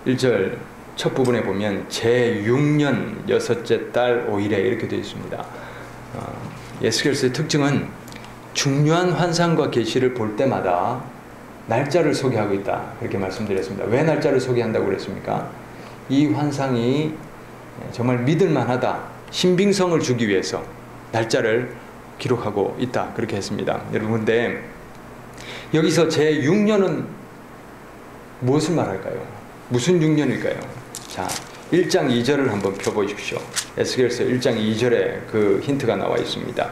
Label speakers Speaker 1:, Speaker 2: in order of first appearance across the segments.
Speaker 1: 1절 첫 부분에 보면 제6년 여섯째 달 5일에 이렇게 되어 있습니다. 에스겔서의 특징은 중요한 환상과 계시를 볼 때마다 날짜를 소개하고 있다, 그렇게 말씀드렸습니다. 왜 날짜를 소개한다고 그랬습니까? 이 환상이 정말 믿을만하다, 신빙성을 주기 위해서 날짜를 기록하고 있다, 그렇게 했습니다. 여러분, 근데 여기서 제6년은 무엇을 말할까요? 무슨 6년일까요? 자, 1장 2절을 한번 펴보십시오. 에스겔서 1장 2절에 그 힌트가 나와 있습니다.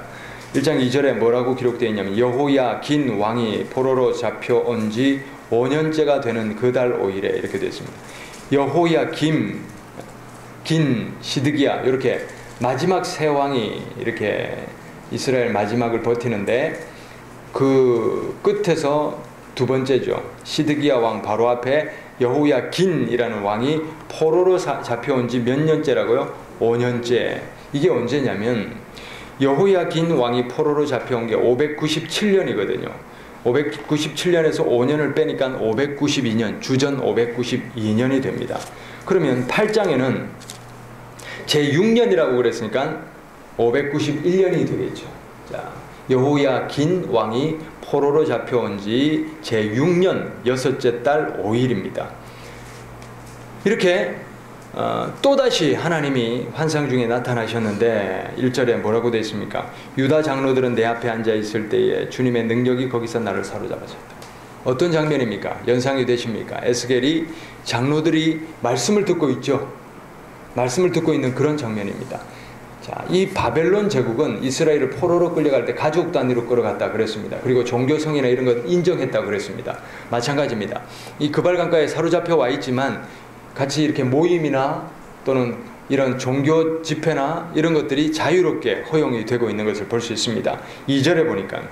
Speaker 1: 1장 2절에 뭐라고 기록되어 있냐면, 여호야긴 왕이 포로로 잡혀온 지 5년째가 되는 그 달 5일에 이렇게 되어 있습니다. 여호야긴, 시드기야, 이렇게 마지막 세 왕이 이렇게 이스라엘 마지막을 버티는데, 그 끝에서 두 번째죠. 시드기야 왕 바로 앞에 여호야긴이라는 왕이 포로로 잡혀온 지 몇 년째라고요? 5년째. 이게 언제냐면 여호야긴 왕이 포로로 잡혀온 게 597년이거든요. 597년에서 5년을 빼니까 592년, 주전 592년이 됩니다. 그러면 8장에는 제6년이라고 그랬으니까 591년이 되겠죠. 자, 여호야긴 왕이 포로로 잡혀온 지 제6년 여섯째 달 5일입니다. 이렇게 또다시 하나님이 환상 중에 나타나셨는데 1절에 뭐라고 되어 있습니까? 유다 장로들은 내 앞에 앉아 있을 때에 주님의 능력이 거기서 나를 사로잡았다. 어떤 장면입니까? 연상이 되십니까? 에스겔이 장로들이 말씀을 듣고 있죠. 말씀을 듣고 있는 그런 장면입니다. 자, 이 바벨론 제국은 이스라엘을 포로로 끌려갈 때 가족 단위로 끌어갔다 그랬습니다. 그리고 종교성이나 이런 것 인정했다 그랬습니다. 마찬가지입니다. 이 그발강가에 사로잡혀 와 있지만 같이 이렇게 모임이나 또는 이런 종교 집회나 이런 것들이 자유롭게 허용이 되고 있는 것을 볼 수 있습니다. 2절에 보니까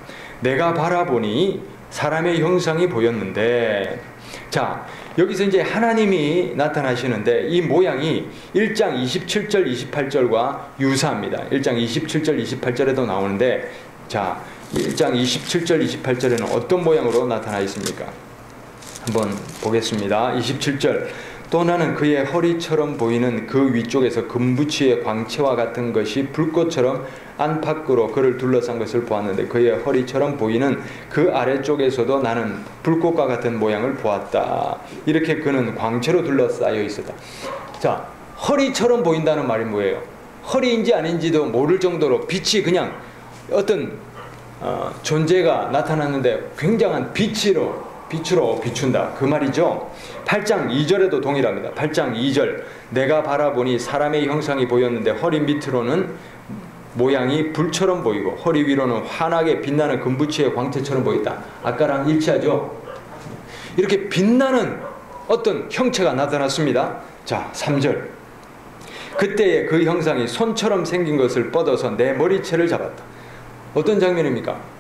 Speaker 1: 내가 바라보니 사람의 형상이 보였는데, 자, 여기서 이제 하나님이 나타나시는데 이 모양이 1장 27절 28절과 유사합니다. 1장 27절 28절에도 나오는데, 자, 1장 27절 28절에는 어떤 모양으로 나타나 있습니까? 한번 보겠습니다. 27절, 또 나는 그의 허리처럼 보이는 그 위쪽에서 금부치의 광채와 같은 것이 불꽃처럼 안팎으로 그를 둘러싼 것을 보았는데, 그의 허리처럼 보이는 그 아래쪽에서도 나는 불꽃과 같은 모양을 보았다. 이렇게 그는 광채로 둘러싸여 있었다. 자, 허리처럼 보인다는 말이 뭐예요? 허리인지 아닌지도 모를 정도로 빛이 그냥 어떤 존재가 나타났는데 굉장한 빛으로 비춘다, 그 말이죠. 8장 2절에도 동일합니다. 8장 2절, 내가 바라보니 사람의 형상이 보였는데 허리 밑으로는 모양이 불처럼 보이고 허리 위로는 환하게 빛나는 금부치의 광채처럼 보였다. 아까랑 일치하죠? 이렇게 빛나는 어떤 형체가 나타났습니다. 자, 3절, 그때에 그 형상이 손처럼 생긴 것을 뻗어서 내 머리채를 잡았다. 어떤 장면입니까?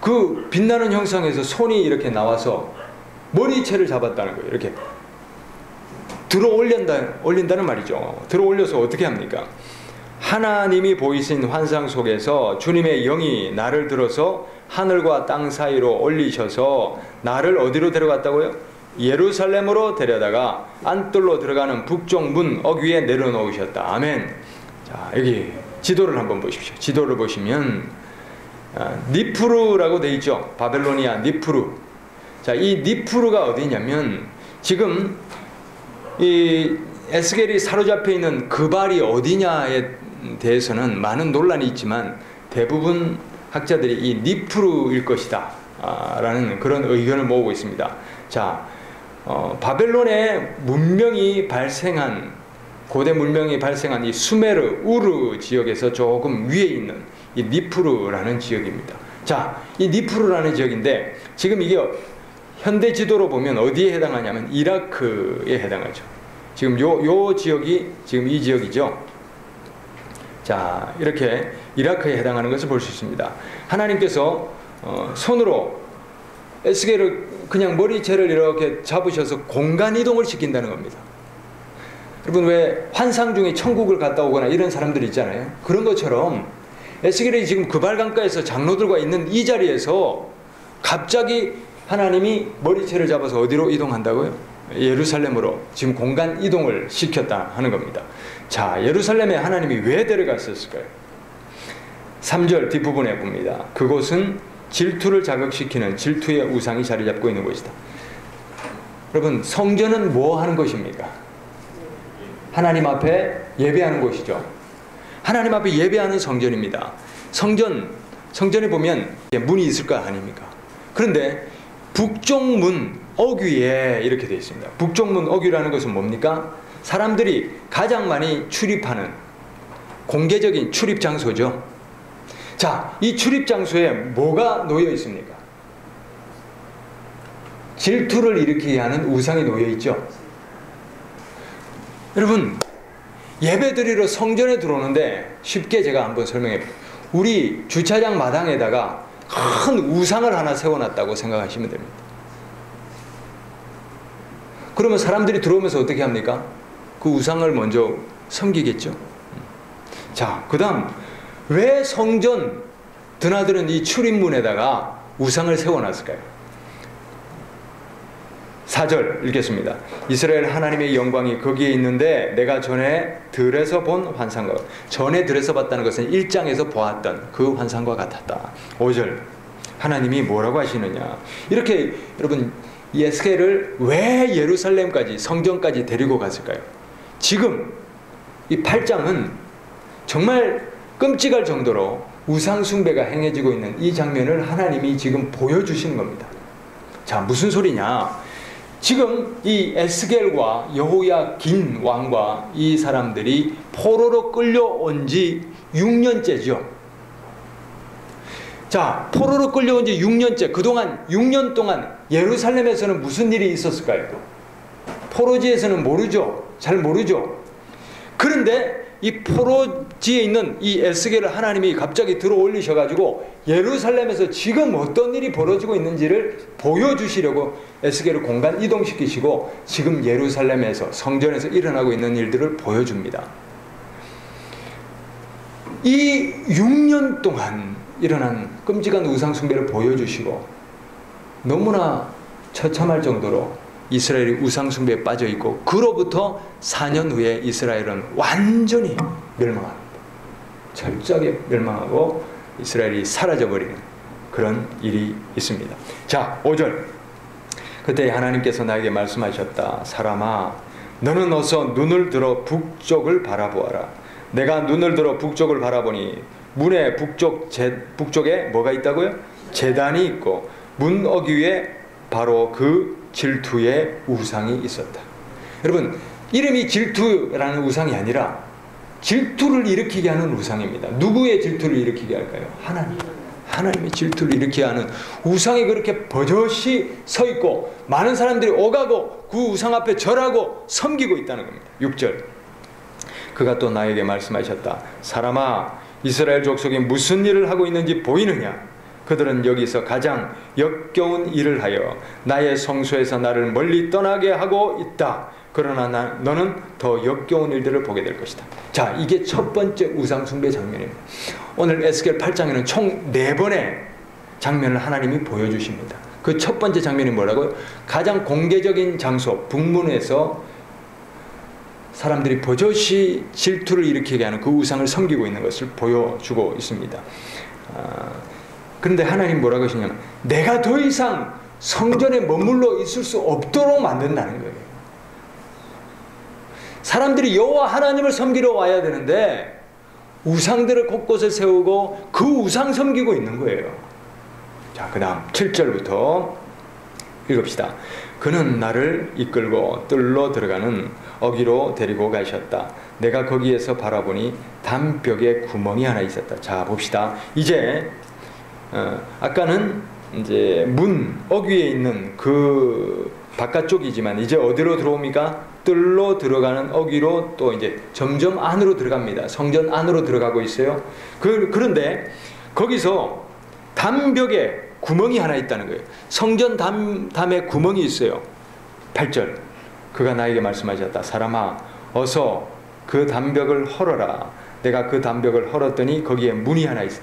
Speaker 1: 그 빛나는 형상에서 손이 이렇게 나와서 머리채를 잡았다는 거예요. 이렇게 들어 올린다는 말이죠. 들어 올려서 어떻게 합니까? 하나님이 보이신 환상 속에서 주님의 영이 나를 들어서 하늘과 땅 사이로 올리셔서 나를 어디로 데려갔다고요? 예루살렘으로 데려다가 안뜰로 들어가는 북쪽 문 어귀에 내려놓으셨다. 아멘. 자, 여기 지도를 한번 보십시오. 지도를 보시면 니프루라고 되어 있죠. 바벨로니아 니프루. 자, 이 니프루가 어디냐면 지금 이 에스겔이 사로잡혀 있는 그발이 어디냐에 대해서는 많은 논란이 있지만 대부분 학자들이 이 니프루일 것이다 라는 그런 의견을 모으고 있습니다. 자, 바벨론의 문명이 발생한, 고대 문명이 발생한 이 수메르, 우르 지역에서 조금 위에 있는 이 니프루라는 지역입니다. 자, 이 니프루라는 지역인데 지금 이게 현대 지도로 보면 어디에 해당하냐면 이라크에 해당하죠. 지금 요 지역이 지금 이 지역이죠. 자, 이렇게 이라크에 해당하는 것을 볼 수 있습니다. 하나님께서 손으로 에스겔을 그냥 머리채를 이렇게 잡으셔서 공간 이동을 시킨다는 겁니다. 여러분, 왜 환상 중에 천국을 갔다 오거나 이런 사람들 있잖아요. 그런 것처럼 에스겔이 지금 그발강가에서 장로들과 있는 이 자리에서 갑자기 하나님이 머리채를 잡아서 어디로 이동한다고요? 예루살렘으로 지금 공간 이동을 시켰다 하는 겁니다. 자, 예루살렘에 하나님이 왜 데려갔었을까요? 3절 뒷부분에 봅니다. 그곳은 질투를 자극시키는 질투의 우상이 자리 잡고 있는 곳이다. 여러분, 성전은 뭐 하는 것입니까? 하나님 앞에 예배하는 곳이죠. 하나님 앞에 예배하는 성전입니다. 성전에 보면 문이 있을 거 아닙니까? 그런데 북쪽 문 어귀에 이렇게 되어 있습니다. 북쪽 문 어귀라는 것은 뭡니까? 사람들이 가장 많이 출입하는 공개적인 출입 장소죠. 자, 이 출입 장소에 뭐가 놓여 있습니까? 질투를 일으키게 하는 우상이 놓여 있죠. 여러분, 예배드리러 성전에 들어오는데 쉽게 제가 한번 설명해 볼게요. 우리 주차장 마당에다가 큰 우상을 하나 세워놨다고 생각하시면 됩니다. 그러면 사람들이 들어오면서 어떻게 합니까? 그 우상을 먼저 섬기겠죠. 자, 그 다음 왜 성전 드나드는 이 출입문에다가 우상을 세워놨을까요? 4절 읽겠습니다. 이스라엘 하나님의 영광이 거기에 있는데 내가 전에 들에서 본 환상과, 전에 들에서 봤다는 것은 1장에서 보았던 그 환상과 같았다. 5절 하나님이 뭐라고 하시느냐. 이렇게 여러분, 에스겔을 왜 예루살렘까지, 성전까지 데리고 갔을까요? 지금 이 8장은 정말 끔찍할 정도로 우상 숭배가 행해지고 있는 이 장면을 하나님이 지금 보여주시는 겁니다. 자, 무슨 소리냐. 지금 이 에스겔과 여호야긴 왕과 이 사람들이 포로로 끌려온 지 6년째죠. 자, 포로로 끌려온 지 6년째, 그동안 6년 동안 예루살렘에서는 무슨 일이 있었을까요? 포로지에서는 모르죠. 잘 모르죠. 그런데 이 포로지에 있는 이 에스겔을 하나님이 갑자기 들어 올리셔가지고 예루살렘에서 지금 어떤 일이 벌어지고 있는지를 보여주시려고 에스겔을 공간 이동시키시고 지금 예루살렘에서, 성전에서 일어나고 있는 일들을 보여줍니다. 이 6년 동안 일어난 끔찍한 우상 숭배를 보여주시고 너무나 처참할 정도로 이스라엘이 우상 숭배에 빠져 있고, 그로부터 4년 후에 이스라엘은 완전히 멸망합니다. 철저하게 멸망하고 이스라엘이 사라져버리는 그런 일이 있습니다. 자, 5절. 그때 하나님께서 나에게 말씀하셨다. 사람아, 너는 어서 눈을 들어 북쪽을 바라보아라. 내가 눈을 들어 북쪽을 바라보니 문의 북쪽에 뭐가 있다고요? 제단이 있고 문 어귀 위에 바로 그 질투의 우상이 있었다. 여러분, 이름이 질투라는 우상이 아니라 질투를 일으키게 하는 우상입니다. 누구의 질투를 일으키게 할까요? 하나님의 질투를 일으키게 하는 우상이 그렇게 버젓이 서 있고 많은 사람들이 오가고 그 우상 앞에 절하고 섬기고 있다는 겁니다. 6절. 그가 또 나에게 말씀하셨다. 사람아, 이스라엘 족속이 무슨 일을 하고 있는지 보이느냐? 그들은 여기서 가장 역겨운 일을 하여 나의 성소에서 나를 멀리 떠나게 하고 있다. 그러나 너는 더 역겨운 일들을 보게 될 것이다. 자, 이게 첫 번째 우상 숭배 장면입니다. 오늘 에스겔 8장에는 총 4번의 장면을 하나님이 보여주십니다. 그 첫 번째 장면이 뭐라고요? 가장 공개적인 장소, 북문에서 사람들이 버젓이 질투를 일으키게 하는 그 우상을 섬기고 있는 것을 보여주고 있습니다. 그런데 하나님 뭐라고 하시냐면 내가 더 이상 성전에 머물러 있을 수 없도록 만든다는 거예요. 사람들이 여호와 하나님을 섬기러 와야 되는데 우상들을 곳곳에 세우고 그 우상 섬기고 있는 거예요. 자, 그 다음 7절부터 읽읍시다. 그는 나를 이끌고 뜰로 들어가는 어귀로 데리고 가셨다. 내가 거기에서 바라보니 담벽에 구멍이 하나 있었다. 자, 봅시다. 이제 아까는 이제 문 어귀에 있는 그 바깥쪽이지만 이제 어디로 들어옵니까? 뜰로 들어가는 어귀로 또 이제 점점 안으로 들어갑니다. 성전 안으로 들어가고 있어요. 그런데 거기서 담벽에 구멍이 하나 있다는 거예요. 성전 담에 구멍이 있어요. 8절. 그가 나에게 말씀하셨다. 사람아, 어서 그 담벽을 헐어라. 내가 그 담벽을 헐었더니 거기에 문이 하나 있어.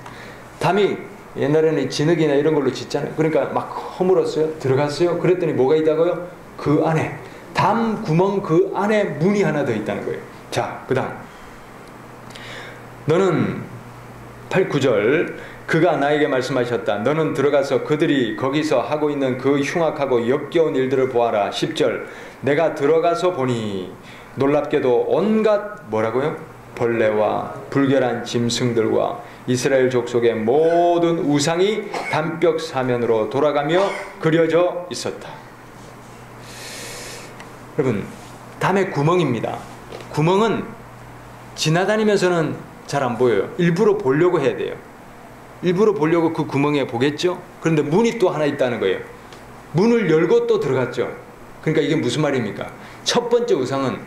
Speaker 1: 담이 옛날에는 진흙이나 이런 걸로 짓잖아요. 그러니까 막 허물었어요. 들어갔어요. 그랬더니 뭐가 있다고요? 그 안에 담 구멍 그 안에 문이 하나 더 있다는 거예요. 자, 그 다음 너는 9절 그가 나에게 말씀하셨다. 너는 들어가서 그들이 거기서 하고 있는 그 흉악하고 역겨운 일들을 보아라. 10절 내가 들어가서 보니 놀랍게도 온갖 뭐라고요? 벌레와 불결한 짐승들과 이스라엘 족속의 모든 우상이 담벽 사면으로 돌아가며 그려져 있었다. 여러분, 담의 구멍입니다. 구멍은 지나다니면서는 잘 안 보여요. 일부러 보려고 해야 돼요. 일부러 보려고 그 구멍에 보겠죠? 그런데 문이 또 하나 있다는 거예요. 문을 열고 또 들어갔죠. 그러니까 이게 무슨 말입니까? 첫 번째 우상은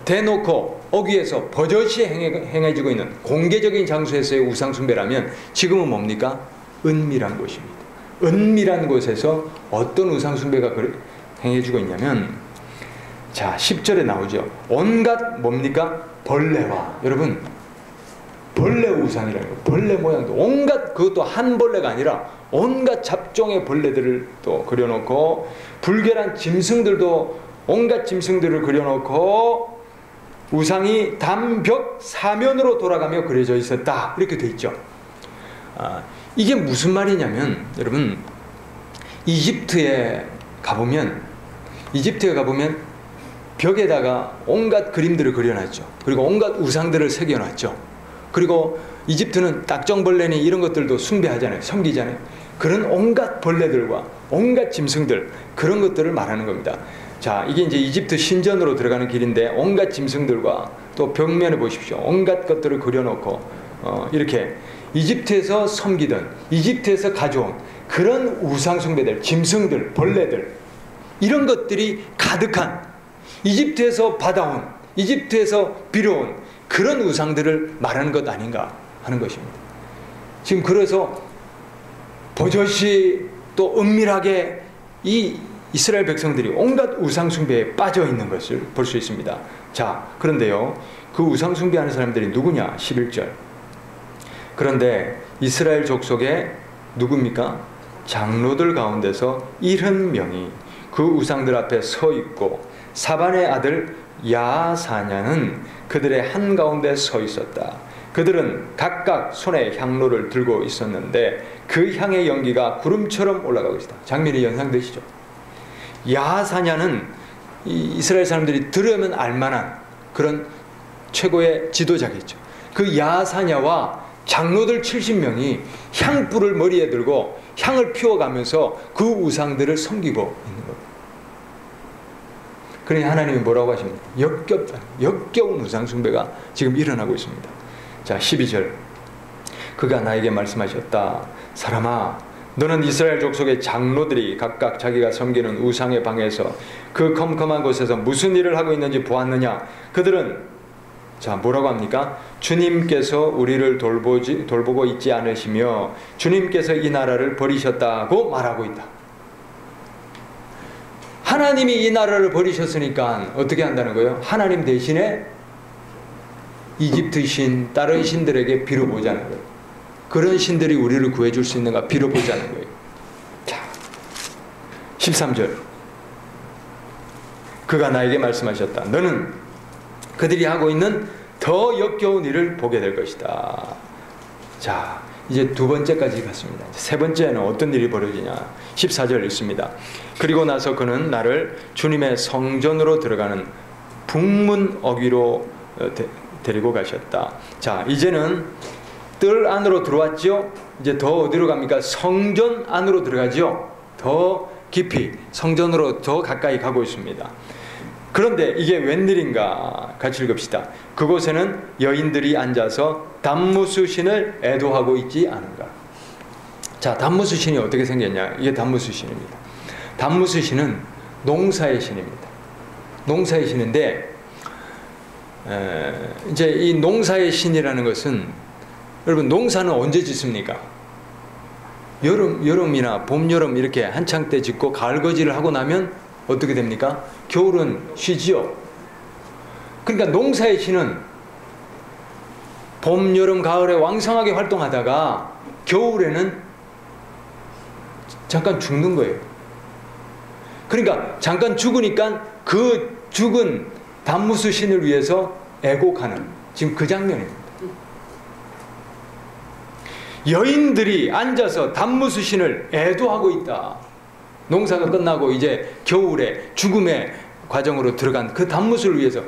Speaker 1: 대놓고 어귀에서 버젓이 행해지고 있는 공개적인 장소에서의 우상 숭배라면 지금은 뭡니까? 은밀한 곳입니다. 은밀한 곳에서 어떤 우상 숭배가 행해지고 있냐면 자 10절에 나오죠. 온갖 뭡니까? 벌레와 여러분 벌레 우상이라는 거예요. 벌레 모양도 온갖 그것도 한 벌레가 아니라 온갖 잡종의 벌레들을 또 그려놓고 불결한 짐승들도 온갖 짐승들을 그려놓고 우상이 담벽 사면으로 돌아가며 그려져 있었다. 이렇게 돼 있죠. 이게 무슨 말이냐면 여러분 이집트에 가보면 벽에다가 온갖 그림들을 그려놨죠. 그리고 온갖 우상들을 새겨놨죠. 그리고 이집트는 딱정벌레니 이런 것들도 숭배하잖아요. 섬기잖아요. 그런 온갖 벌레들과 온갖 짐승들 그런 것들을 말하는 겁니다. 자, 이게 이제 이집트 신전으로 들어가는 길인데 온갖 짐승들과 또 벽면에 보십시오. 온갖 것들을 그려놓고 이렇게 이집트에서 섬기던 이집트에서 가져온 그런 우상 숭배들, 짐승들, 벌레들 이런 것들이 가득한 이집트에서 받아온 이집트에서 빌어온 그런 우상들을 말하는 것 아닌가 하는 것입니다. 지금 그래서 버젓이 또 은밀하게 이 이스라엘 백성들이 온갖 우상 숭배에 빠져 있는 것을 볼 수 있습니다. 자, 그런데요. 그 우상 숭배하는 사람들이 누구냐? 11절. 그런데 이스라엘 족속의 누굽니까? 장로들 가운데서 70명이 그 우상들 앞에 서 있고 사반의 아들 야사냐는 그들의 한가운데 서 있었다. 그들은 각각 손에 향로를 들고 있었는데 그 향의 연기가 구름처럼 올라가고 있다. 장면이 연상되시죠? 야사냐는 이스라엘 사람들이 들으면 알만한 그런 최고의 지도자겠죠. 그 야사냐와 장로들 70명이 향불을 머리에 들고 향을 피워가면서 그 우상들을 섬기고 있는 겁니다. 그러니 하나님이 뭐라고 하십니까? 역겨운 우상 숭배가 지금 일어나고 있습니다. 자 12절 그가 나에게 말씀하셨다. 사람아 너는 이스라엘 족속의 장로들이 각각 자기가 섬기는 우상의 방에서 그 컴컴한 곳에서 무슨 일을 하고 있는지 보았느냐? 그들은 자 뭐라고 합니까? 주님께서 우리를 돌보고 있지 않으시며 주님께서 이 나라를 버리셨다고 말하고 있다. 하나님이 이 나라를 버리셨으니까 어떻게 한다는 거예요? 하나님 대신에 이집트 신, 다른 신들에게 빌어보자는 거예요. 그런 신들이 우리를 구해줄 수 있는가 빌어보자는 거예요. 자, 13절 그가 나에게 말씀하셨다. 너는 그들이 하고 있는 더 역겨운 일을 보게 될 것이다. 자, 이제 두 번째까지 갔습니다. 세 번째는 어떤 일이 벌어지냐? 14절 읽습니다. 그리고 나서 그는 나를 주님의 성전으로 들어가는 북문 어귀로 데리고 가셨다. 자, 이제는 뜰 안으로 들어왔죠? 이제 더 어디로 갑니까? 성전 안으로 들어가죠? 더 깊이 성전으로 더 가까이 가고 있습니다. 그런데 이게 웬일인가? 같이 읽읍시다. 그곳에는 여인들이 앉아서 담무스 신을 애도하고 있지 않은가? 자, 담무스 신이 어떻게 생겼냐? 이게 담무스 신입니다. 담무스 신은 농사의 신입니다. 농사의 신인데 이제 이 농사의 신이라는 것은 여러분 농사는 언제 짓습니까? 여름이나 봄, 여름 이렇게 한창 때 짓고 가을 거지를 하고 나면 어떻게 됩니까? 겨울은 쉬지요. 그러니까 농사의 신은 봄, 여름, 가을에 왕성하게 활동하다가 겨울에는 잠깐 죽는 거예요. 그러니까 잠깐 죽으니까 그 죽은 단무스 신을 위해서 애곡하는 지금 그 장면입니다. 여인들이 앉아서 단무스 신을 애도하고 있다. 농사가 끝나고 이제 겨울에 죽음의 과정으로 들어간 그 단무스를 위해서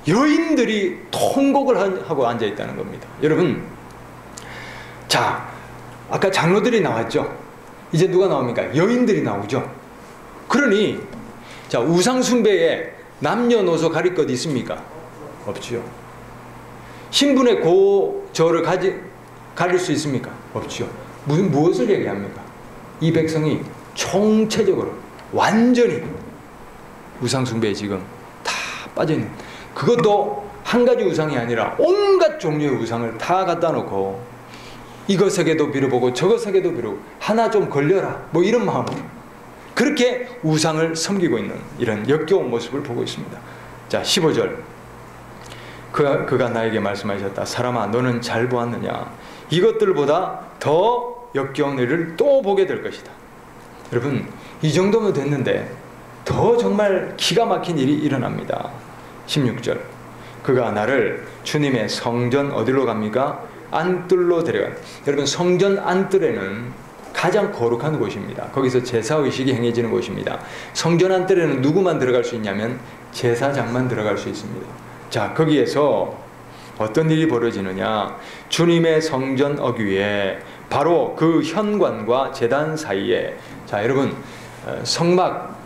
Speaker 1: 여인들이 통곡을 하고 앉아 있다는 겁니다. 여러분, 자, 아까 장로들이 나왔죠. 이제 누가 나옵니까? 여인들이 나오죠. 그러니 자, 우상 숭배에 남녀노소 가릴 것 있습니까? 없지요. 신분의 고저를 가릴 수 있습니까? 없지요. 무엇을 얘기합니까? 이 백성이 총체적으로 완전히 우상 숭배에 지금 다 빠져있는, 그것도 한 가지 우상이 아니라 온갖 종류의 우상을 다 갖다 놓고 이것에게도 빌어보고 저것에게도 빌어보고 하나 좀 걸려라 뭐 이런 마음으로 그렇게 우상을 섬기고 있는 이런 역겨운 모습을 보고 있습니다. 자, 15절. 그가 나에게 말씀하셨다. 사람아, 너는 잘 보았느냐? 이것들보다 더 역겨운 일을 또 보게 될 것이다. 여러분, 이 정도면 됐는데 더 정말 기가 막힌 일이 일어납니다. 16절. 그가 나를 주님의 성전 어디로 갑니까? 안뜰로 데려간. 여러분, 성전 안뜰에는 가장 거룩한 곳입니다. 거기서 제사의식이 행해지는 곳입니다. 성전 안뜰에는 누구만 들어갈 수 있냐면 제사장만 들어갈 수 있습니다. 자, 거기에서 어떤 일이 벌어지느냐? 주님의 성전 어귀에 바로 그 현관과 제단 사이에, 자, 여러분,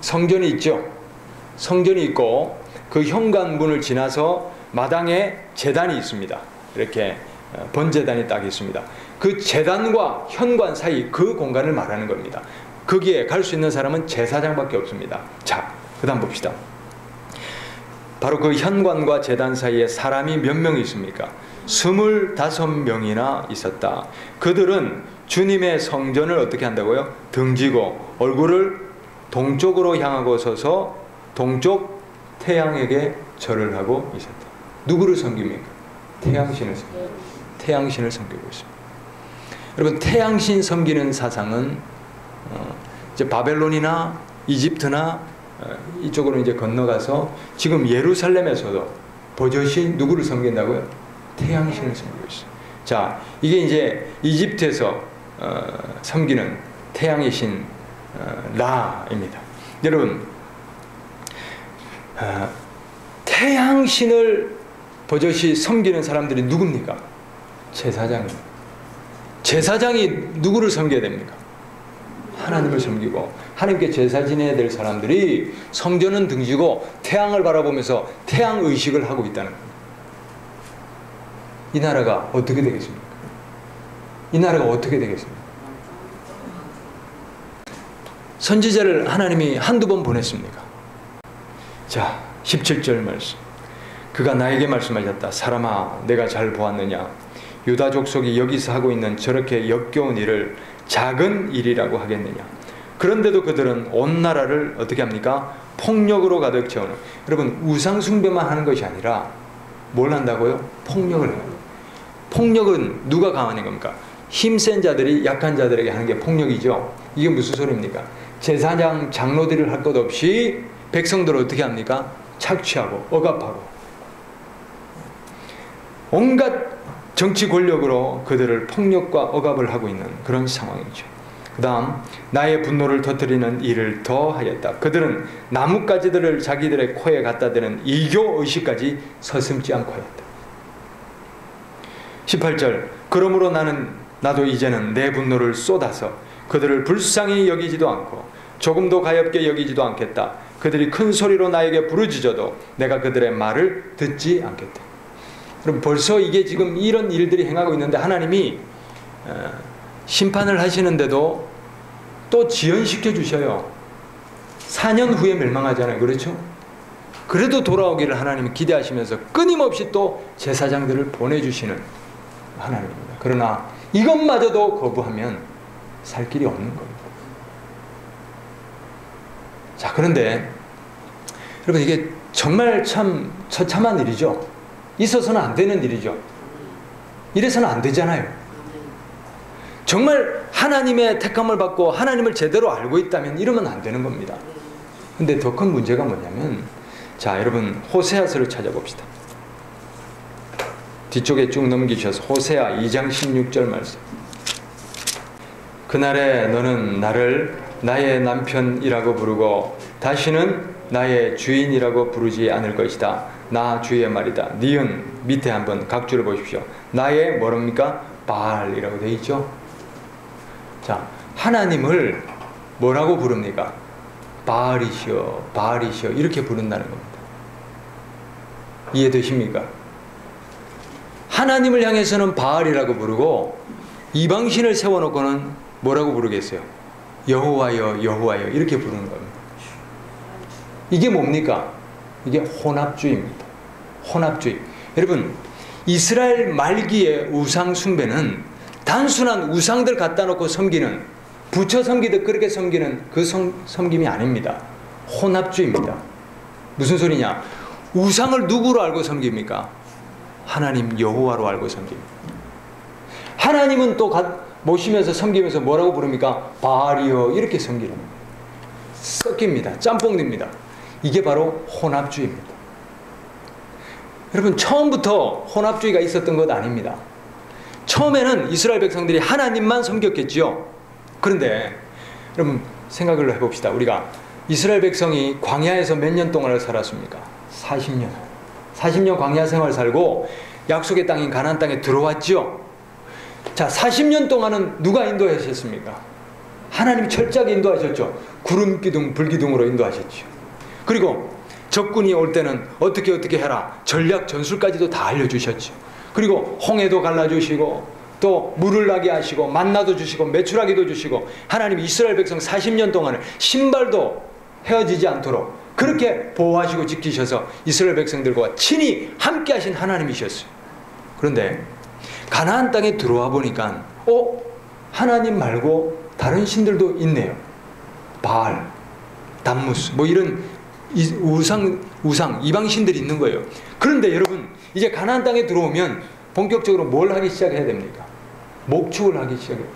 Speaker 1: 성전이 있죠. 성전이 있고 그 현관문을 지나서 마당에 제단이 있습니다. 이렇게 번제단이 딱 있습니다. 그 제단과 현관 사이 그 공간을 말하는 겁니다. 거기에 갈 수 있는 사람은 제사장밖에 없습니다. 자, 그 다음 봅시다. 바로 그 현관과 제단 사이에 사람이 몇 명이 있습니까? 25명이나 있었다. 그들은 주님의 성전을 어떻게 한다고요? 등지고 얼굴을 동쪽으로 향하고 서서 동쪽 태양에게 절을 하고 있었다. 누구를 섬깁니까? 태양신을 섬깁니다. 태양신을 섬기고 있습니다. 여러분, 태양신 섬기는 사상은 이제 바벨론이나 이집트나 이쪽으로 이제 건너가서 지금 예루살렘에서도 버젓이 누구를 섬긴다고요? 태양신을 섬기고 있어요. 자, 이게 이제 이집트에서 섬기는 태양의 신 라입니다. 여러분, 태양신을 버젓이 섬기는 사람들이 누굽니까? 제사장입니다. 제사장이 누구를 섬겨야 됩니까? 하나님을 섬기고 하나님께 제사 지내야 될 사람들이 성전은 등지고 태양을 바라보면서 태양 의식을 하고 있다는 겁니다. 이 나라가 어떻게 되겠습니까? 이 나라가 어떻게 되겠습니까? 선지자를 하나님이 한두 번 보냈습니까? 자, 17절 말씀. 그가 나에게 말씀하셨다. 사람아, 내가 잘 보았느냐? 유다 족속이 여기서 하고 있는 저렇게 역겨운 일을 작은 일이라고 하겠느냐? 그런데도 그들은 온 나라를 어떻게 합니까? 폭력으로 가득 채우는. 여러분, 우상 숭배만 하는 것이 아니라 뭘 한다고요? 폭력을 해요. 폭력은 누가 강한 겁니까? 힘센 자들이 약한 자들에게 하는 게 폭력이죠. 이게 무슨 소리입니까? 제사장, 장로들을 할 것 없이 백성들을 어떻게 합니까? 착취하고 억압하고 온갖 정치 권력으로 그들을 폭력과 억압을 하고 있는 그런 상황이죠. 그 다음, 나의 분노를 터뜨리는 일을 더 하였다. 그들은 나뭇가지들을 자기들의 코에 갖다 대는 이교의식까지 서슴지 않고 하였다. 18절. 그러므로 나도 이제는 내 분노를 쏟아서 그들을 불쌍히 여기지도 않고 조금도 가엾게 여기지도 않겠다. 그들이 큰 소리로 나에게 부르짖어도 내가 그들의 말을 듣지 않겠다. 그럼 벌써 이게 지금 이런 일들이 행하고 있는데 하나님이 심판을 하시는데도 또 지연시켜 주셔요. 4년 후에 멸망하잖아요. 그렇죠? 그래도 돌아오기를 하나님이 기대하시면서 끊임없이 또 제사장들을 보내주시는 하나님입니다. 그러나 이것마저도 거부하면 살 길이 없는 겁니다. 자, 그런데 여러분, 이게 정말 참 처참한 일이죠. 있어서는 안 되는 일이죠. 이래서는 안 되잖아요. 정말 하나님의 택함을 받고 하나님을 제대로 알고 있다면 이러면 안 되는 겁니다. 근데 더 큰 문제가 뭐냐면, 자, 여러분 호세아서를 찾아봅시다. 뒤쪽에 쭉 넘기셔서 호세아 2장 16절 말씀. 그날에 너는 나를 나의 남편이라고 부르고 다시는 나의 주인이라고 부르지 않을 것이다. 나 주의 말이다. 니은 밑에 한번 각주를 보십시오. 나의 뭐랍니까? 바알이라고 되어 있죠. 자, 하나님을 뭐라고 부릅니까? 바알이시여, 바알이시여 이렇게 부른다는 겁니다. 이해되십니까? 하나님을 향해서는 바알이라고 부르고 이방신을 세워놓고는 뭐라고 부르겠어요? 여호와여, 여호와여 이렇게 부르는 겁니다. 이게 뭡니까? 이게 혼합주의입니다. 혼합주의. 여러분, 이스라엘 말기의 우상 숭배는 단순한 우상들 갖다 놓고 섬기는, 부처 섬기듯 그렇게 섬기는 그 섬김이 아닙니다. 혼합주의입니다. 무슨 소리냐? 우상을 누구로 알고 섬깁니까? 하나님 여호와로 알고 섬깁니다. 하나님은 또 모시면서 섬기면서 뭐라고 부릅니까? 바알이여 이렇게 섬기는 겁니다. 섞입니다. 짬뽕됩니다. 이게 바로 혼합주의입니다. 여러분, 처음부터 혼합주의가 있었던 것 아닙니다. 처음에는 이스라엘 백성들이 하나님만 섬겼겠지요. 그런데 여러분 생각을 해봅시다. 우리가 이스라엘 백성이 광야에서 몇 년 동안을 살았습니까? 40년. 40년 광야 생활 살고 약속의 땅인 가나안 땅에 들어왔죠. 자, 40년 동안은 누가 인도하셨습니까? 하나님이 철저하게 인도하셨죠. 구름 기둥, 불기둥으로 인도하셨죠. 그리고 적군이 올 때는 어떻게 해라. 전략 전술까지도 다 알려주셨죠. 그리고 홍해도 갈라주시고 또 물을 나게 하시고 만나도 주시고 메추라기도 주시고 하나님이 이스라엘 백성 40년 동안을 신발도 헤어지지 않도록 그렇게 보호하시고 지키셔서 이스라엘 백성들과 친히 함께 하신 하나님이셨어요. 그런데 가나안 땅에 들어와 보니까 하나님 말고 다른 신들도 있네요. 바알, 담무스 뭐 이런 우상 이방신들이 있는 거예요. 그런데 여러분 이제 가나안 땅에 들어오면 본격적으로 뭘 하기 시작해야 됩니까? 목축을 하기 시작해요.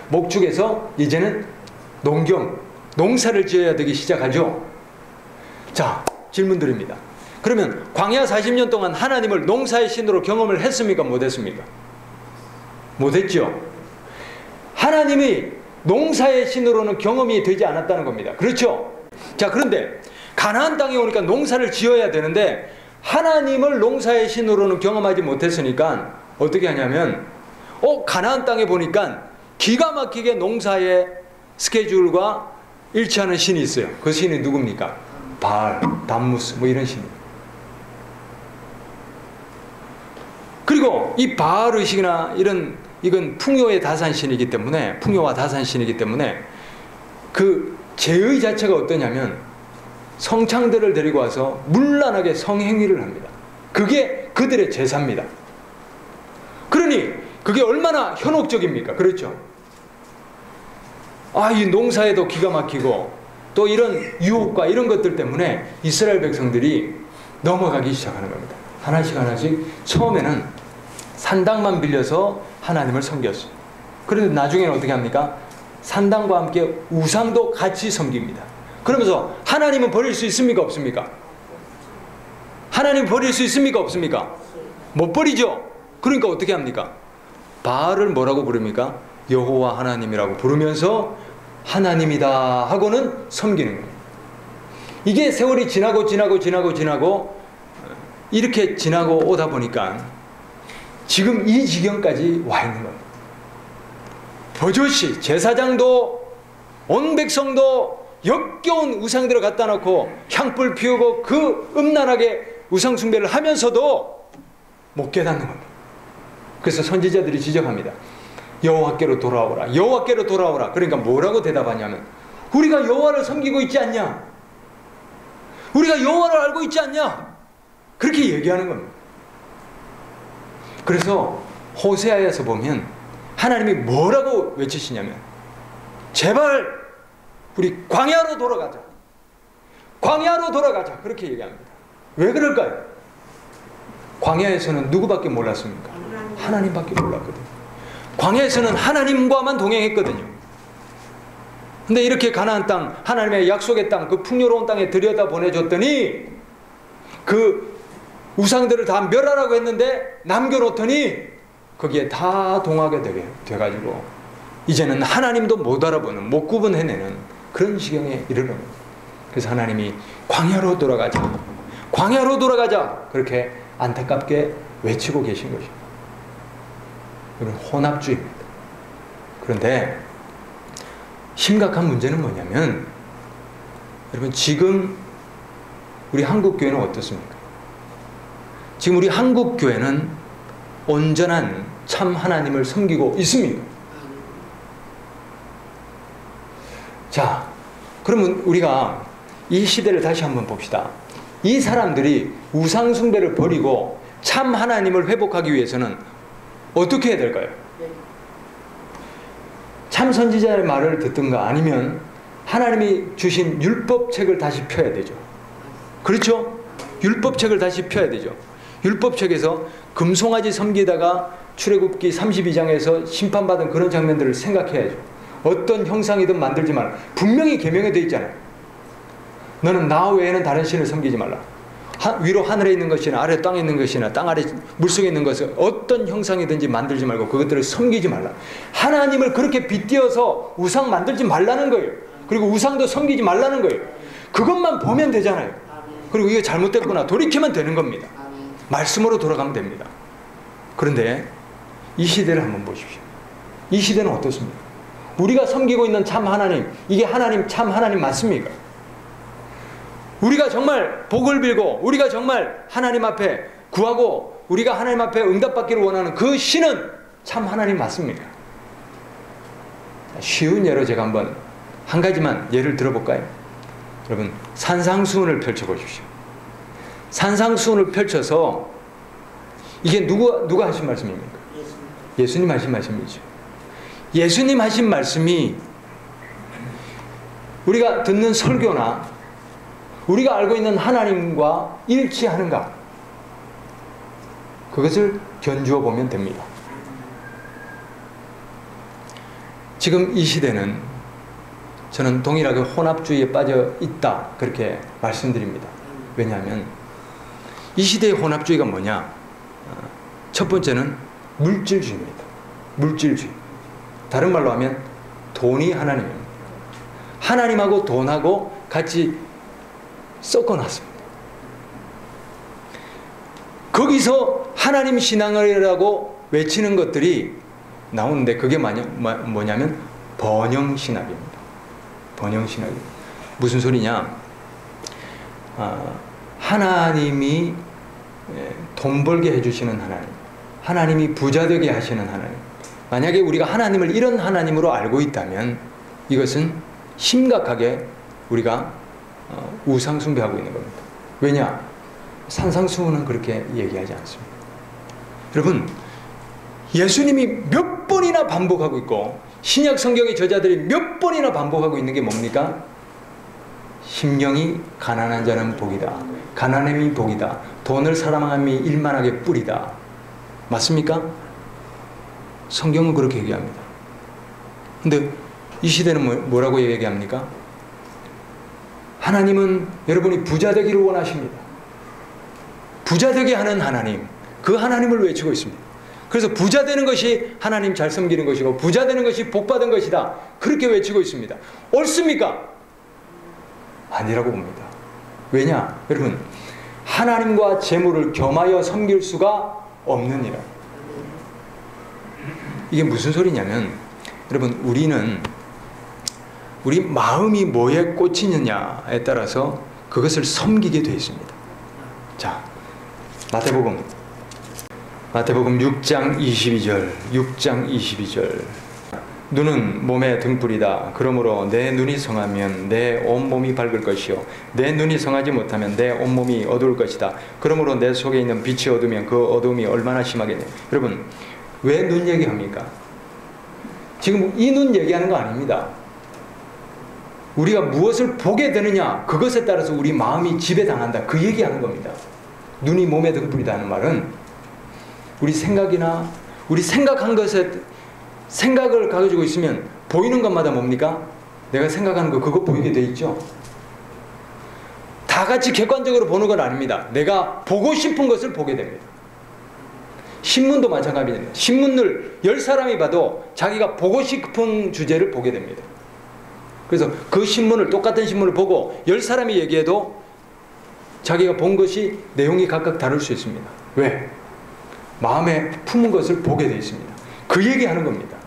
Speaker 1: 목축에서 이제는 농사를 지어야 되기 시작하죠. 자, 질문 드립니다. 그러면 광야 40년 동안 하나님을 농사의 신으로 경험을 했습니까? 못했습니까? 못했죠. 하나님이 농사의 신으로는 경험이 되지 않았다는 겁니다. 그렇죠? 자, 그런데 가나안 땅에 오니까 농사를 지어야 되는데 하나님을 농사의 신으로는 경험하지 못했으니까 어떻게 하냐면 가나안 땅에 보니까 기가 막히게 농사의 스케줄과 일치하는 신이 있어요. 그 신이 누굽니까? 바알, 담무스 뭐 이런 신입니다. 그리고 이 바알 의식이나 이건 풍요의 다산신이기 때문에, 풍요와 다산신이기 때문에 그 제의 자체가 어떠냐면 성창들을 데리고 와서 문란하게 성행위를 합니다. 그게 그들의 제사입니다. 그러니 그게 얼마나 현혹적입니까? 그렇죠? 이 농사에도 기가 막히고 또 이런 유혹과 이런 것들 때문에 이스라엘 백성들이 넘어가기 시작하는 겁니다. 하나씩 처음에는 산당만 빌려서 하나님을 섬겼어요. 그런데 나중에는 어떻게 합니까? 산당과 함께 우상도 같이 섬깁니다. 그러면서 하나님은 버릴 수 있습니까? 없습니까? 하나님 버릴 수 있습니까? 없습니까? 못 버리죠. 그러니까 어떻게 합니까? 바알을 뭐라고 부릅니까? 여호와 하나님이라고 부르면서 하나님이다 하고는 섬기는 거예요. 이게 세월이 지나고 이렇게 지나고 오다 보니까 지금 이 지경까지 와 있는 겁니다. 버젓이 제사장도 온 백성도 역겨운 우상들을 갖다 놓고 향불 피우고 그 음란하게 우상 숭배를 하면서도 못 깨닫는 겁니다. 그래서 선지자들이 지적합니다. 여호와께로 돌아오라. 여호와께로 돌아오라. 그러니까 뭐라고 대답하냐면 우리가 여호와를 섬기고 있지 않냐? 우리가 여호와를 알고 있지 않냐? 그렇게 얘기하는 겁니다. 그래서 호세아에서 보면 하나님이 뭐라고 외치시냐면 제발 우리 광야로 돌아가자. 광야로 돌아가자. 그렇게 얘기합니다. 왜 그럴까요? 광야에서는 누구밖에 몰랐습니까? 하나님밖에 몰랐거든요. 광야에서는 하나님과만 동행했거든요. 근데 이렇게 가나안 땅, 하나님의 약속의 땅, 그 풍요로운 땅에 들여다 보내줬더니 그 우상들을 다 멸하라고 했는데 남겨놓더니 거기에 다 동하게 돼가지고 이제는 하나님도 못 알아보는, 못 구분해내는 그런 지경에 이르는 거예요. 그래서 하나님이 광야로 돌아가자, 광야로 돌아가자, 그렇게 안타깝게 외치고 계신 것입니다. 이건 혼합주의입니다. 그런데 심각한 문제는 뭐냐면, 여러분 지금 우리 한국교회는 어떻습니까? 지금 우리 한국교회는 온전한 참 하나님을 섬기고 있습니까? 자, 그러면 우리가 이 시대를 다시 한번 봅시다. 이 사람들이 우상 숭배를 버리고 참 하나님을 회복하기 위해서는 어떻게 해야 될까요? 참 선지자의 말을 듣든가 아니면 하나님이 주신 율법책을 다시 펴야 되죠. 그렇죠? 율법책을 다시 펴야 되죠. 율법책에서 금송아지 섬기다가 출애굽기 32장에서 심판받은 그런 장면들을 생각해야죠. 어떤 형상이든 만들지 말라. 분명히 계명에 되어 있잖아요. 너는 나 외에는 다른 신을 섬기지 말라. 위로 하늘에 있는 것이나 아래 땅에 있는 것이나 땅 아래 물속에 있는 것을 어떤 형상이든지 만들지 말고 그것들을 섬기지 말라. 하나님을 그렇게 빗대어서 우상 만들지 말라는 거예요. 그리고 우상도 섬기지 말라는 거예요. 그것만 보면 되잖아요. 그리고 이게 잘못됐구나 돌이키면 되는 겁니다. 말씀으로 돌아가면 됩니다. 그런데 이 시대를 한번 보십시오. 이 시대는 어떻습니까? 우리가 섬기고 있는 참 하나님, 이게 하나님 참 하나님 맞습니까? 우리가 정말 복을 빌고 우리가 정말 하나님 앞에 구하고 우리가 하나님 앞에 응답받기를 원하는 그 신은 참 하나님 맞습니까? 쉬운 예로 제가 한번 한 가지만 예를 들어볼까요? 여러분 산상수훈을 펼쳐보십시오. 산상수훈을 펼쳐서 이게 누가 하신 말씀입니까? 예수님 하신 말씀이죠. 예수님 하신 말씀이 우리가 듣는 설교나 우리가 알고 있는 하나님과 일치하는가? 그것을 견주어 보면 됩니다. 지금 이 시대는 저는 동일하게 혼합주의에 빠져 있다 그렇게 말씀드립니다. 왜냐하면 이 시대의 혼합주의가 뭐냐? 첫 번째는 물질주의입니다. 물질주의. 다른 말로 하면 돈이 하나님입니다. 하나님하고 돈하고 같이 섞어놨습니다. 거기서 하나님 신앙이라고 외치는 것들이 나오는데 그게 뭐냐면 번영신학입니다. 번영신학입니다. 무슨 소리냐? 하나님이 돈 벌게 해주시는 하나님, 하나님이 부자 되게 하시는 하나님. 만약에 우리가 하나님을 이런 하나님으로 알고 있다면 이것은 심각하게 우리가 우상 숭배하고 있는 겁니다. 왜냐? 산상수훈은 그렇게 얘기하지 않습니다. 여러분 예수님이 몇 번이나 반복하고 있고 신약 성경의 저자들이 몇 번이나 반복하고 있는 게 뭡니까? 심령이 가난한 자는 복이다. 가난함이 복이다. 돈을 사랑함이 일만하게 뿌리다. 맞습니까? 성경은 그렇게 얘기합니다. 근데 이 시대는 뭐라고 얘기합니까? 하나님은 여러분이 부자 되기를 원하십니다. 부자 되게 하는 하나님, 그 하나님을 외치고 있습니다. 그래서 부자 되는 것이 하나님 잘 섬기는 것이고 부자 되는 것이 복받은 것이다. 그렇게 외치고 있습니다. 옳습니까? 아니라고 봅니다. 왜냐? 여러분 하나님과 재물을 겸하여 섬길 수가 없느니라. 이게 무슨 소리냐면 여러분 우리 마음이 뭐에 꽂히느냐에 따라서 그것을 섬기게 되어 있습니다. 자, 마태복음 6장 22절 눈은 몸의 등불이다. 그러므로 내 눈이 성하면 내 온몸이 밝을 것이요 내 눈이 성하지 못하면 내 온몸이 어두울 것이다. 그러므로 내 속에 있는 빛이 어두우면 그 어두움이 얼마나 심하겠냐. 여러분 왜 눈 얘기합니까? 지금 이 눈 얘기하는 거 아닙니다. 우리가 무엇을 보게 되느냐 그것에 따라서 우리 마음이 지배당한다 그 얘기하는 겁니다. 눈이 몸의 등불이다 하는 말은 우리 생각이나 우리 생각한 것에 생각을 가지고 있으면 보이는 것마다 뭡니까? 내가 생각하는 거 그거 보이게 돼 있죠. 다 같이 객관적으로 보는 건 아닙니다. 내가 보고 싶은 것을 보게 됩니다. 신문도 마찬가지입니다. 신문을 10사람이 봐도 자기가 보고 싶은 주제를 보게 됩니다. 그래서 그 신문을, 똑같은 신문을 보고 10사람이 얘기해도 자기가 본 것이 내용이 각각 다를 수 있습니다. 왜? 마음에 품은 것을 보게 되어 있습니다. 그 얘기하는 겁니다.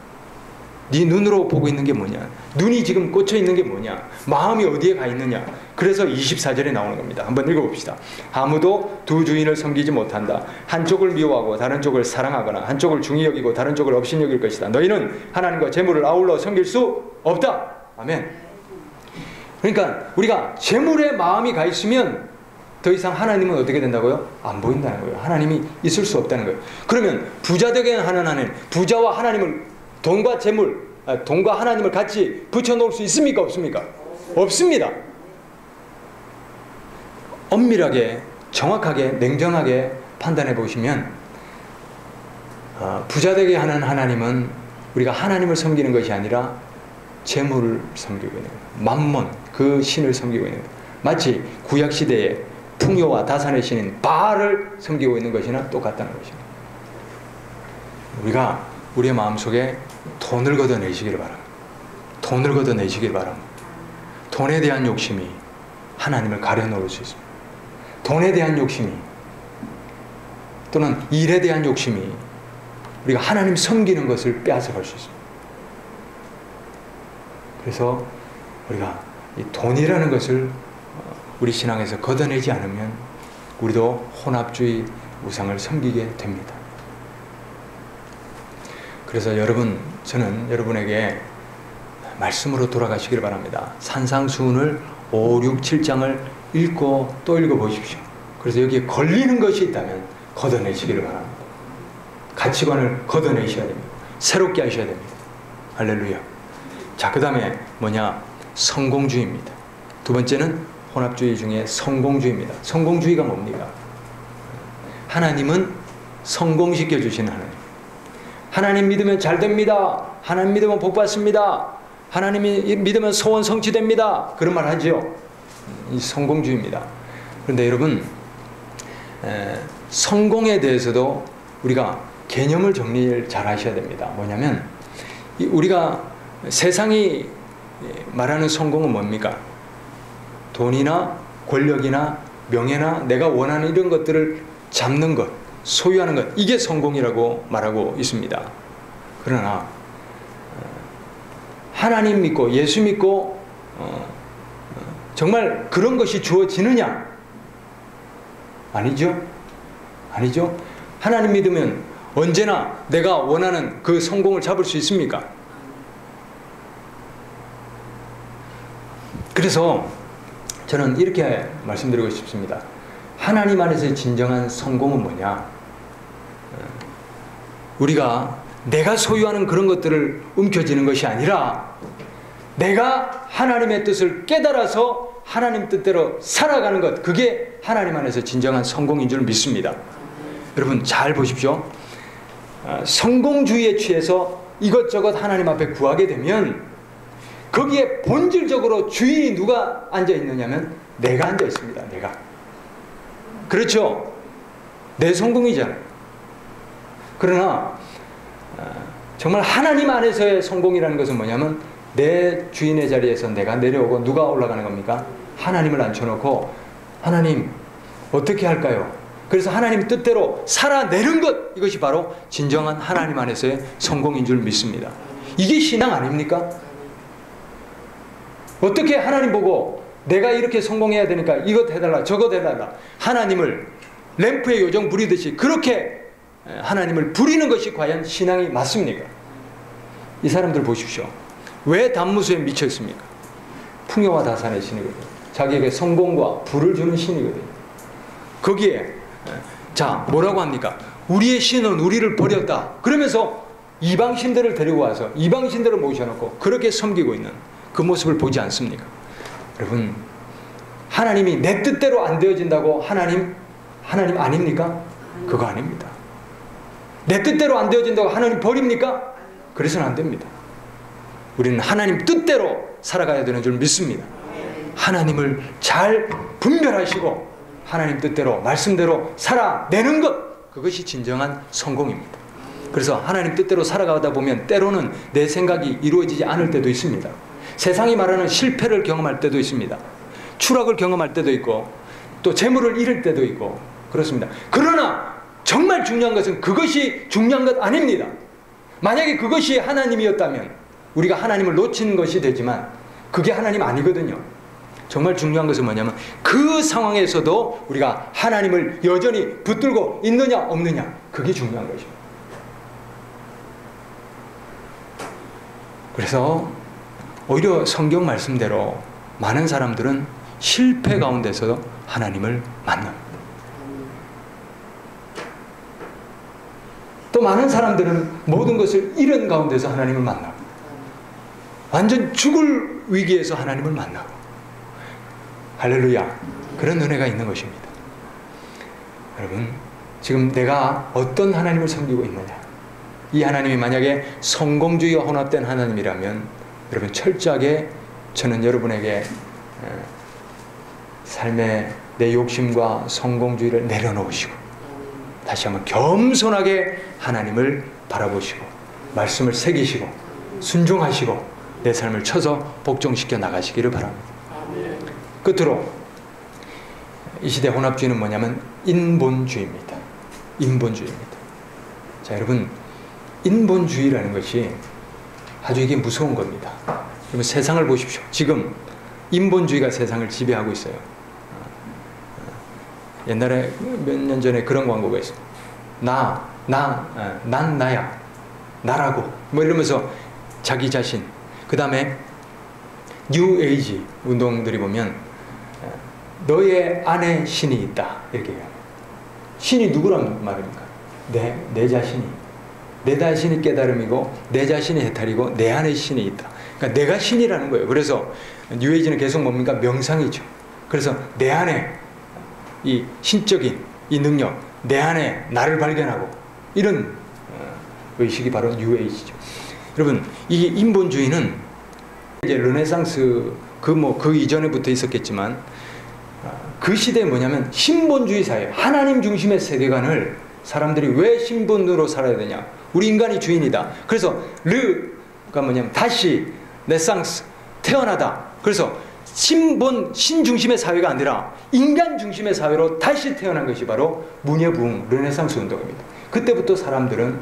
Speaker 1: 네 눈으로 보고 있는 게 뭐냐? 눈이 지금 꽂혀 있는 게 뭐냐? 마음이 어디에 가 있느냐? 그래서 24절에 나오는 겁니다. 한번 읽어봅시다. 아무도 두 주인을 섬기지 못한다. 한쪽을 미워하고 다른 쪽을 사랑하거나 한쪽을 중히 여기고 다른 쪽을 업신 여길 것이다. 너희는 하나님과 재물을 아울러 섬길 수 없다. 아멘. 그러니까 우리가 재물에 마음이 가 있으면 더 이상 하나님은 어떻게 된다고요? 안 보인다는 거예요. 하나님이 있을 수 없다는 거예요. 그러면 부자 되게 하는 하나님, 부자와 하나님을, 돈과 재물, 돈과 하나님을 같이 붙여놓을 수 있습니까? 없습니까? 없습니다. 엄밀하게, 정확하게, 냉정하게 판단해 보시면 부자 되게 하는 하나님은 우리가 하나님을 섬기는 것이 아니라 재물을 섬기고 있는 거예요. 맘몬, 그 신을 섬기고 있는 거예요. 마치 구약시대에 풍요와 다산의 신인 바알을 섬기고 있는 것이나 똑같다는 것입니다. 우리가 우리의 마음속에 돈을 걷어내시기를 바랍니다. 돈을 걷어내시기를 바랍니다. 돈에 대한 욕심이 하나님을 가려놓을 수 있습니다. 돈에 대한 욕심이, 또는 일에 대한 욕심이 우리가 하나님 섬기는 것을 빼앗아갈 수 있습니다. 그래서 우리가 이 돈이라는 것을 우리 신앙에서 걷어내지 않으면 우리도 혼합주의 우상을 섬기게 됩니다. 그래서 여러분, 저는 여러분에게 말씀으로 돌아가시기를 바랍니다. 산상수훈을 5, 6, 7장을 읽고 또 읽어보십시오. 그래서 여기에 걸리는 것이 있다면 걷어내시기를 바랍니다. 가치관을 걷어내셔야 됩니다. 새롭게 하셔야 됩니다. 할렐루야. 자, 그 다음에 뭐냐? 성공주의입니다. 두 번째는 혼합주의 중에 성공주의입니다. 성공주의가 뭡니까? 하나님은 성공시켜 주시는 하나님. 하나님 믿으면 잘 됩니다. 하나님 믿으면 복 받습니다. 하나님이 믿으면 소원 성취됩니다. 그런 말 하죠. 이 성공주의입니다. 그런데 여러분, 성공에 대해서도 우리가 개념을 정리를 잘 하셔야 됩니다. 뭐냐면 우리가 세상이 말하는 성공은 뭡니까? 돈이나 권력이나 명예나 내가 원하는 이런 것들을 잡는 것, 소유하는 것, 이게 성공이라고 말하고 있습니다. 그러나 하나님 믿고 예수 믿고 정말 그런 것이 주어지느냐? 아니죠. 아니죠. 하나님 믿으면 언제나 내가 원하는 그 성공을 잡을 수 있습니까? 그래서 저는 이렇게 말씀드리고 싶습니다. 하나님 안에서의 진정한 성공은 뭐냐? 우리가 내가 소유하는 그런 것들을 움켜쥐는 것이 아니라 내가 하나님의 뜻을 깨달아서 하나님 뜻대로 살아가는 것, 그게 하나님 안에서 진정한 성공인 줄 믿습니다. 여러분 잘 보십시오. 성공주의에 취해서 이것저것 하나님 앞에 구하게 되면 거기에 본질적으로 주인이 누가 앉아 있느냐면 내가 앉아 있습니다. 내가. 그렇죠? 내 성공이잖아요. 그러나 정말 하나님 안에서의 성공이라는 것은 뭐냐면 내 주인의 자리에서 내가 내려오고 누가 올라가는 겁니까? 하나님을 앉혀놓고 하나님 어떻게 할까요? 그래서 하나님 뜻대로 살아내는 것, 이것이 바로 진정한 하나님 안에서의 성공인 줄 믿습니다. 이게 신앙 아닙니까? 어떻게 하나님 보고 내가 이렇게 성공해야 되니까 이것 해달라 저것 해달라 하나님을 램프에 요정 부리듯이 그렇게 하나님을 부리는 것이 과연 신앙이 맞습니까? 이 사람들 보십시오. 왜 단무수에 미쳐 있습니까? 풍요와 다산의 신이거든요. 자기에게 성공과 부를 주는 신이거든요. 거기에 자 뭐라고 합니까? 우리의 신은 우리를 버렸다. 그러면서 이방신들을 데리고 와서 이방신들을 모셔놓고 그렇게 섬기고 있는 그 모습을 보지 않습니까? 여러분, 하나님이 내 뜻대로 안 되어진다고 하나님 아닙니까? 그거 아닙니다. 내 뜻대로 안 되어진다고 하나님 버립니까? 그래서는 안 됩니다. 우리는 하나님 뜻대로 살아가야 되는 줄 믿습니다. 하나님을 잘 분별하시고 하나님 뜻대로 말씀대로 살아내는 것, 그것이 진정한 성공입니다. 그래서 하나님 뜻대로 살아가다 보면 때로는 내 생각이 이루어지지 않을 때도 있습니다. 세상이 말하는 실패를 경험할 때도 있습니다. 추락을 경험할 때도 있고 또 재물을 잃을 때도 있고 그렇습니다. 그러나 정말 중요한 것은 그것이 중요한 것 아닙니다. 만약에 그것이 하나님이었다면 우리가 하나님을 놓치는 것이 되지만 그게 하나님 아니거든요. 정말 중요한 것은 뭐냐면 그 상황에서도 우리가 하나님을 여전히 붙들고 있느냐 없느냐, 그게 중요한 것입니다. 그래서 오히려 성경 말씀대로 많은 사람들은 실패 가운데서 하나님을 만납니다. 또 많은 사람들은 모든 것을 잃은 가운데서 하나님을 만나고 완전 죽을 위기에서 하나님을 만나고, 할렐루야, 그런 은혜가 있는 것입니다. 여러분, 지금 내가 어떤 하나님을 섬기고 있느냐, 이 하나님이 만약에 성공주의와 혼합된 하나님이라면 여러분 철저하게 저는 여러분에게 삶의 내 욕심과 성공주의를 내려놓으시고 다시 한번 겸손하게 하나님을 바라보시고 말씀을 새기시고 순종하시고 내 삶을 쳐서 복종시켜 나가시기를 바랍니다. 끝으로 이 시대 혼합주의는 뭐냐면 인본주의입니다. 인본주의입니다. 자, 여러분, 인본주의라는 것이 아주 이게 무서운 겁니다. 여러분, 세상을 보십시오. 지금 인본주의가 세상을 지배하고 있어요. 옛날에 몇 년 전에 그런 광고가 있어요. 난 나야, 나라고 뭐 이러면서 자기 자신. 그 다음에 뉴 에이지 운동들이 보면 너의 안에 신이 있다 이렇게 해요. 신이 누구란 말입니까? 내 자신이. 내 자신이 깨달음이고 내 자신이 해탈이고 내 안에 신이 있다. 그러니까 내가 신이라는 거예요. 그래서 뉴 에이지는 계속 뭡니까? 명상이죠. 그래서 내 안에 이 신적인 이 능력, 내 안에 나를 발견하고 이런 의식이 바로 뉴 에이지죠. 여러분, 이 인본주의는 이제 르네상스 그 이전에부터 있었겠지만 그 시대에 뭐냐면 신본주의 사회, 하나님 중심의 세계관을 사람들이 왜 신본으로 살아야 되냐? 우리 인간이 주인이다. 그래서 르가 뭐냐면 다시 네상스, 태어나다. 그래서 신 중심의 사회가 아니라 인간 중심의 사회로 다시 태어난 것이 바로 문예부흥, 르네상스 운동입니다. 그때부터 사람들은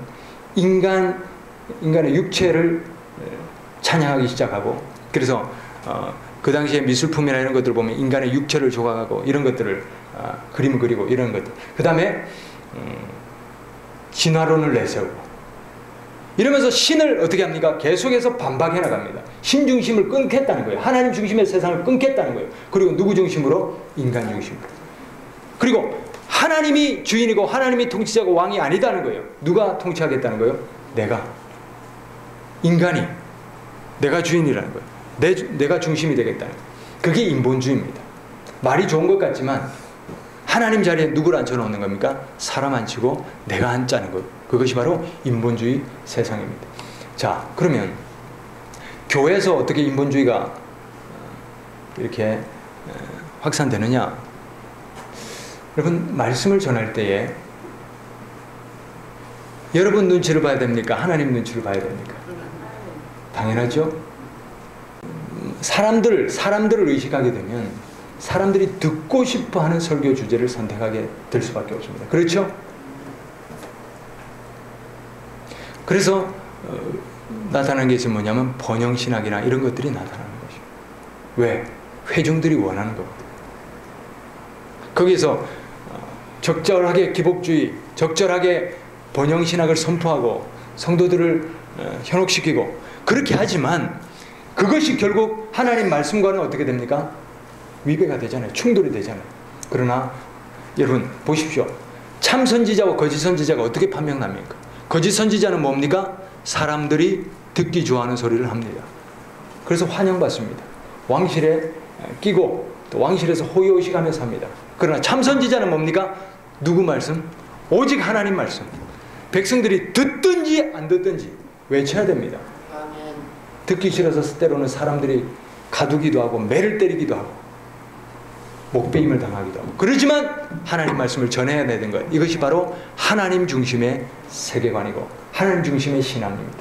Speaker 1: 인간의 육체를 찬양하기 시작하고, 그래서 그 당시에 미술품이나 이런 것들 보면 인간의 육체를 조각하고 이런 것들을 그림을 그리고 이런 것들. 그 다음에 진화론을 내세우고 이러면서 신을 어떻게 합니까? 계속해서 반박해 나갑니다. 신 중심을 끊겠다는 거예요. 하나님 중심의 세상을 끊겠다는 거예요. 그리고 누구 중심으로? 인간 중심으로. 그리고 하나님이 주인이고 하나님이 통치자고 왕이 아니다는 거예요. 누가 통치하겠다는 거예요? 인간이 내가 주인이라는 거예요. 내가 중심이 되겠다는 거예요. 그게 인본주의입니다. 말이 좋은 것 같지만 하나님 자리에 누구를 앉혀놓는 겁니까? 사람 앉히고 내가 앉자는 것. 그것이 바로 인본주의 세상입니다. 자, 그러면 교회에서 어떻게 인본주의가 이렇게 확산되느냐? 여러분, 말씀을 전할 때에 여러분 눈치를 봐야 됩니까? 하나님 눈치를 봐야 됩니까? 당연하죠. 사람들을 의식하게 되면 사람들이 듣고 싶어하는 설교 주제를 선택하게 될 수밖에 없습니다. 그렇죠? 그래서 나타나는 게 있으면 뭐냐면 번영신학이나 이런 것들이 나타나는 것이죠. 왜? 회중들이 원하는 겁니다. 거기서 적절하게 기복주의, 적절하게 번영신학을 선포하고 성도들을 현혹시키고 그렇게 하지만 그것이 결국 하나님 말씀과는 어떻게 됩니까? 위배가 되잖아요. 충돌이 되잖아요. 그러나 여러분 보십시오. 참 선지자와 거짓 선지자가 어떻게 판명납니까? 거짓 선지자는 뭡니까? 사람들이 듣기 좋아하는 소리를 합니다. 그래서 환영받습니다. 왕실에 끼고 또 왕실에서 호의호식하면서 합니다. 그러나 참 선지자는 뭡니까? 누구 말씀? 오직 하나님 말씀. 백성들이 듣든지 안 듣든지 외쳐야 됩니다. 듣기 싫어서 때로는 사람들이 가두기도 하고 매를 때리기도 하고 목베임을 당하기도 하고, 그러지만 하나님 말씀을 전해야 되는 것, 이것이 바로 하나님 중심의 세계관이고 하나님 중심의 신앙입니다.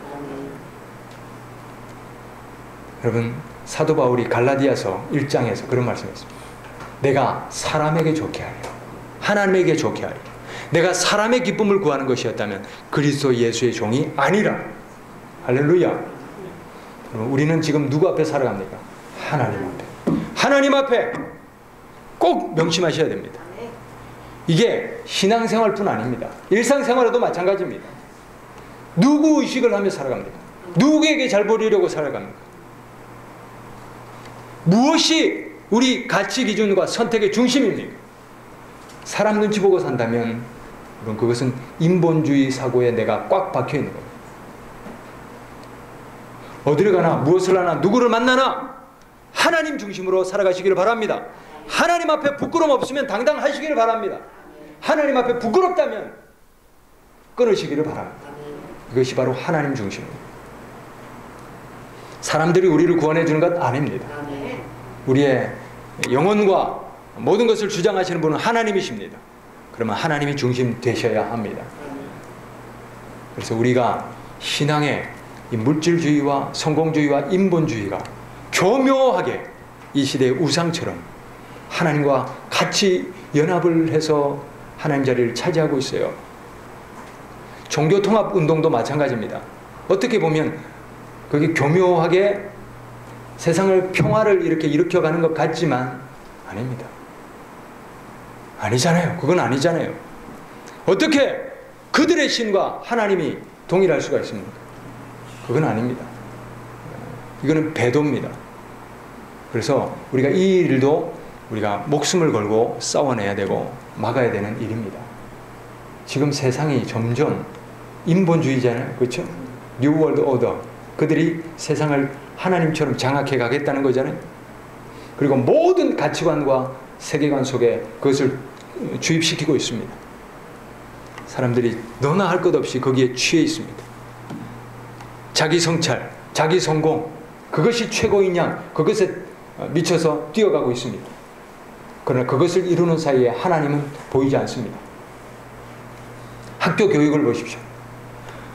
Speaker 1: 여러분, 사도 바울이 갈라디아서 1장에서 그런 말씀했습니다. 내가 사람에게 좋게 하려, 하나님에게 좋게 하려. 내가 사람의 기쁨을 구하는 것이었다면 그리스도 예수의 종이 아니라. 할렐루야. 우리는 지금 누구 앞에 살아갑니까? 하나님 앞에. 하나님 앞에 꼭 명심하셔야 됩니다. 이게 신앙생활뿐 아닙니다. 일상생활에도 마찬가지입니다. 누구 의식을 하며 살아갑니까? 누구에게 잘 보이려고 살아갑니까? 무엇이 우리 가치 기준과 선택의 중심입니까? 사람 눈치 보고 산다면 그것은 인본주의 사고에 내가 꽉 박혀 있는 겁니다. 어디를 가나 무엇을 하나 누구를 만나나 하나님 중심으로 살아가시기를 바랍니다. 하나님 앞에 부끄럼 없으면 당당하시기를 바랍니다. 하나님 앞에 부끄럽다면 끊으시기를 바랍니다. 이것이 바로 하나님 중심입니다. 사람들이 우리를 구원해 주는 것 아닙니다. 우리의 영혼과 모든 것을 주장하시는 분은 하나님이십니다. 그러면 하나님이 중심 되셔야 합니다. 그래서 우리가 신앙의 이 물질주의와 성공주의와 인본주의가 교묘하게 이 시대의 우상처럼 하나님과 같이 연합을 해서 하나님 자리를 차지하고 있어요. 종교통합운동도 마찬가지입니다. 어떻게 보면 그게 교묘하게 세상을 평화를 이렇게 일으켜가는 것 같지만 아닙니다. 아니잖아요. 그건 아니잖아요. 어떻게 그들의 신과 하나님이 동일할 수가 있습니까? 그건 아닙니다. 이거는 배도입니다. 그래서 우리가 이 일도 우리가 목숨을 걸고 싸워내야 되고 막아야 되는 일입니다. 지금 세상이 점점 인본주의잖아요. 그렇죠? 뉴 월드 오더. 그들이 세상을 하나님처럼 장악해 가겠다는 거잖아요. 그리고 모든 가치관과 세계관 속에 그것을 주입시키고 있습니다. 사람들이 너나 할 것 없이 거기에 취해 있습니다. 자기 성찰, 자기 성공, 그것이 최고인 양, 그것에 미쳐서 뛰어가고 있습니다. 그러나 그것을 이루는 사이에 하나님은 보이지 않습니다. 학교 교육을 보십시오.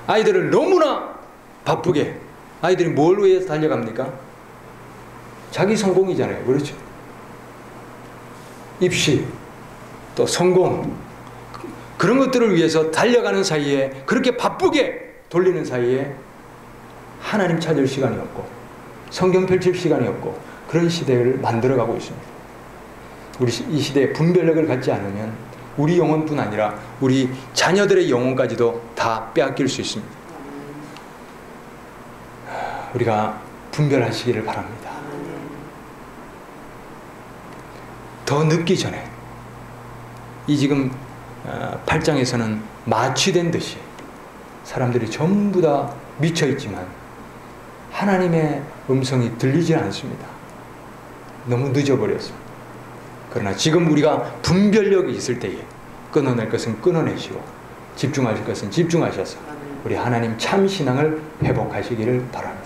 Speaker 1: 아이들을 너무나 바쁘게, 아이들이 뭘 위해서 달려갑니까? 자기 성공이잖아요. 그렇죠? 입시, 또 성공, 그런 것들을 위해서 달려가는 사이에, 그렇게 바쁘게 돌리는 사이에 하나님 찾을 시간이 없고 성경 펼칠 시간이 없고 그런 시대를 만들어가고 있습니다. 우리 이 시대에 분별력을 갖지 않으면 우리 영혼뿐 아니라 우리 자녀들의 영혼까지도 다 빼앗길 수 있습니다. 우리가 분별하시기를 바랍니다. 더 늦기 전에 이 지금 8장에서는 마취된 듯이 사람들이 전부 다 미쳐있지만 하나님의 음성이 들리지 않습니다. 너무 늦어버렸습니다. 그러나 지금 우리가 분별력이 있을 때에 끊어낼 것은 끊어내시고 집중하실 것은 집중하셔서 우리 하나님 참 신앙을 회복하시기를 바랍니다.